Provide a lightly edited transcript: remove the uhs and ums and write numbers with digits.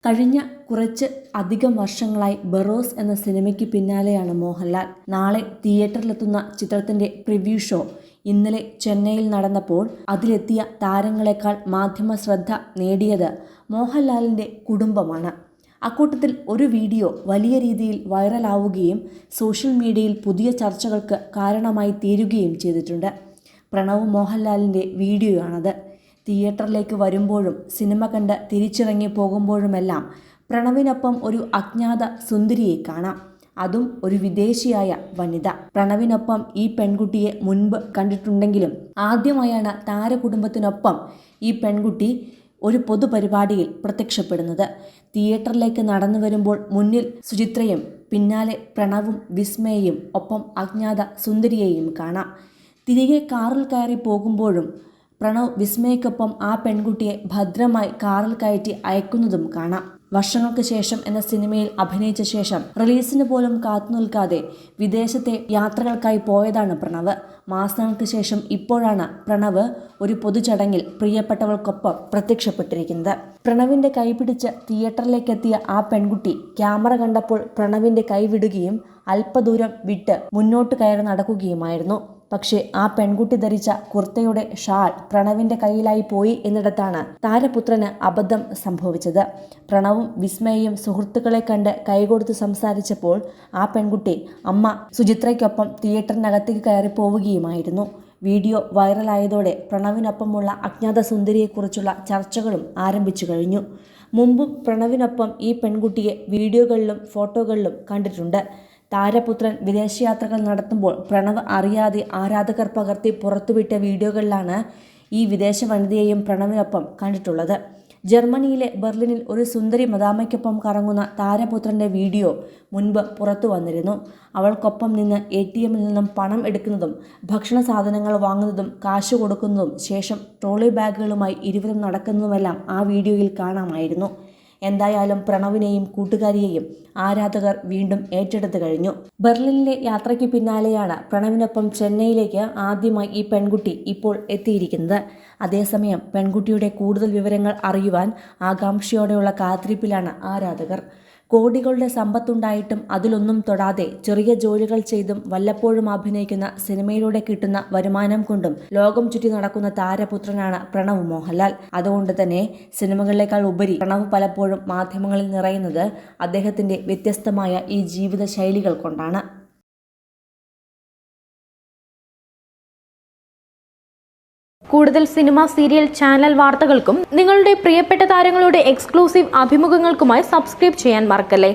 കഴിഞ്ഞ കുറച്ച് അധികം വർഷങ്ങളായി ബറോസ് എന്ന സിനിമയ്ക്ക് പിന്നാലെയാണ് മോഹൻലാൽ. നാളെ തിയേറ്ററിലെത്തുന്ന ചിത്രത്തിന്റെ പ്രിവ്യൂ ഷോ ഇന്നലെ ചെന്നൈയിൽ നടന്നപ്പോൾ അതിലെത്തിയ താരങ്ങളെക്കാൾ മാധ്യമ ശ്രദ്ധ നേടിയത് മോഹൻലാലിന്റെ കുടുംബമാണ്. അക്കൂട്ടത്തിൽ ഒരു വീഡിയോ വലിയ രീതിയിൽ വൈറലാവുകയും സോഷ്യൽ മീഡിയയിൽ പുതിയ ചർച്ചകൾക്ക് കാരണമായി തീരുകയും ചെയ്തിട്ടുണ്ട്. പ്രണവ് മോഹൻലാലിന്റെ വീഡിയോയാണത്. തിയേറ്ററിലേക്ക് വരുമ്പോഴും സിനിമ കണ്ട് തിരിച്ചിറങ്ങി പോകുമ്പോഴുമെല്ലാം പ്രണവിനൊപ്പം ഒരു അജ്ഞാത സുന്ദരിയെ കാണാം. അതും ഒരു വിദേശിയായ വനിത. പ്രണവിനൊപ്പം ഈ പെൺകുട്ടിയെ മുൻപ് കണ്ടിട്ടുണ്ടെങ്കിലും ആദ്യമായാണ് താരകുടുംബത്തിനൊപ്പം ഈ പെൺകുട്ടി ഒരു പൊതുപരിപാടിയിൽ പ്രത്യക്ഷപ്പെടുന്നത്. തിയേറ്ററിലേക്ക് നടന്നു വരുമ്പോൾ മുന്നിൽ സുചിത്രയും പിന്നാലെ പ്രണവും വിസ്മയയും ഒപ്പം അജ്ഞാത സുന്ദരിയെയും കാണാം. തിരികെ കാറിൽ കയറി പോകുമ്പോഴും പ്രണവ് വിസ്മയ്ക്കൊപ്പം ആ പെൺകുട്ടിയെ ഭദ്രമായി കാറിൽ കയറ്റി അയക്കുന്നതും കാണാം. വർഷങ്ങൾക്ക് ശേഷം എന്ന സിനിമയിൽ അഭിനയിച്ച ശേഷം റിലീസിന് പോലും കാത്തുനിൽക്കാതെ വിദേശത്തെ യാത്രകൾക്കായി പോയതാണ് പ്രണവ്. മാസങ്ങൾക്ക് ശേഷം ഇപ്പോഴാണ് പ്രണവ് ഒരു പൊതുചടങ്ങിൽ പ്രിയപ്പെട്ടവൾക്കൊപ്പം പ്രത്യക്ഷപ്പെട്ടിരിക്കുന്നത്. പ്രണവിന്റെ കൈപിടിച്ച് തിയേറ്ററിലേക്കെത്തിയ ആ പെൺകുട്ടി ക്യാമറ കണ്ടപ്പോൾ പ്രണവിന്റെ കൈ വിടുകയും അല്പദൂരം വിട്ട് മുന്നോട്ട് കയറി നടക്കുകയുമായിരുന്നു. പക്ഷേ ആ പെൺകുട്ടി ധരിച്ച കുർത്തയുടെ ഷാൾ പ്രണവിന്റെ കയ്യിലായി പോയി എന്നിടത്താണ് താരപുത്രന് അബദ്ധം സംഭവിച്ചത്. പ്രണവും വിസ്മയയും സുഹൃത്തുക്കളെ കണ്ട് കൈകൊടുത്ത് സംസാരിച്ചപ്പോൾ ആ പെൺകുട്ടി അമ്മ സുചിത്രയ്ക്കൊപ്പം തിയേറ്ററിനകത്തേക്ക് കയറി പോവുകയുമായിരുന്നു. വീഡിയോ വൈറലായതോടെ പ്രണവിനൊപ്പമുള്ള അജ്ഞാത സുന്ദരിയെക്കുറിച്ചുള്ള ചർച്ചകളും ആരംഭിച്ചു കഴിഞ്ഞു. മുമ്പും പ്രണവിനൊപ്പം ഈ പെൺകുട്ടിയെ വീഡിയോകളിലും ഫോട്ടോകളിലും കണ്ടിട്ടുണ്ട്. താരപുത്രൻ വിദേശയാത്രകൾ നടത്തുമ്പോൾ പ്രണവ് അറിയാതെ ആരാധകർ പകർത്തി പുറത്തുവിട്ട വീഡിയോകളിലാണ് ഈ വിദേശ വനിതയെയും പ്രണവിനൊപ്പം കണ്ടിട്ടുള്ളത്. ജർമ്മനിയിലെ ബെർലിനിൽ ഒരു സുന്ദരി മദാമയ്ക്കൊപ്പം കറങ്ങുന്ന താരപുത്രന്റെ വീഡിയോ മുൻപ് പുറത്തു വന്നിരുന്നു. അവൾക്കൊപ്പം നിന്ന് ATM നിന്നും പണം എടുക്കുന്നതും ഭക്ഷണ സാധനങ്ങൾ വാങ്ങുന്നതും കാശ് കൊടുക്കുന്നതും ശേഷം ട്രോളി ബാഗുകളുമായി ഇരുവരും നടക്കുന്നതുമെല്ലാം ആ വീഡിയോയിൽ കാണാമായിരുന്നു. എന്തായാലും പ്രണവിനെയും കൂട്ടുകാരിയെയും ആരാധകർ വീണ്ടും ഏറ്റെടുത്തു കഴിഞ്ഞു. ബെർലിനിലെ യാത്രയ്ക്ക് പിന്നാലെയാണ് പ്രണവിനൊപ്പം ചെന്നൈയിലേക്ക് ആദ്യമായി ഈ പെൺകുട്ടി ഇപ്പോൾ എത്തിയിരിക്കുന്നത്. അതേസമയം പെൺകുട്ടിയുടെ കൂടുതൽ വിവരങ്ങൾ അറിയുവാൻ ആകാംക്ഷയോടെയുള്ള കാത്തിരിപ്പിലാണ് ആരാധകർ. കോടികളുടെ സമ്പത്തുണ്ടായിട്ടും അതിലൊന്നും തൊടാതെ ചെറിയ ജോലികൾ ചെയ്തും വല്ലപ്പോഴും അഭിനയിക്കുന്ന സിനിമയിലൂടെ കിട്ടുന്ന വരുമാനം കൊണ്ടും ലോകം ചുറ്റി നടക്കുന്ന താരപുത്രനാണ് പ്രണവ് മോഹൻലാൽ. അതുകൊണ്ട് തന്നെ സിനിമകളിലേക്കാൾ ഉപരി പ്രണവ് പലപ്പോഴും മാധ്യമങ്ങളിൽ നിറയുന്നത് അദ്ദേഹത്തിന്റെ വ്യത്യസ്തമായ ഈ ജീവിത ശൈലികൾ കൊണ്ടാണ്. കൂടുതൽ സിനിമ, സീരിയൽ, ചാനൽ വാർത്തകൾക്കും നിങ്ങളുടെ പ്രിയപ്പെട്ട താരങ്ങളുടെ എക്സ്ക്ലൂസീവ് അഭിമുഖങ്ങൾക്കുമായി സബ്സ്ക്രൈബ് ചെയ്യാൻ മറക്കല്ലേ.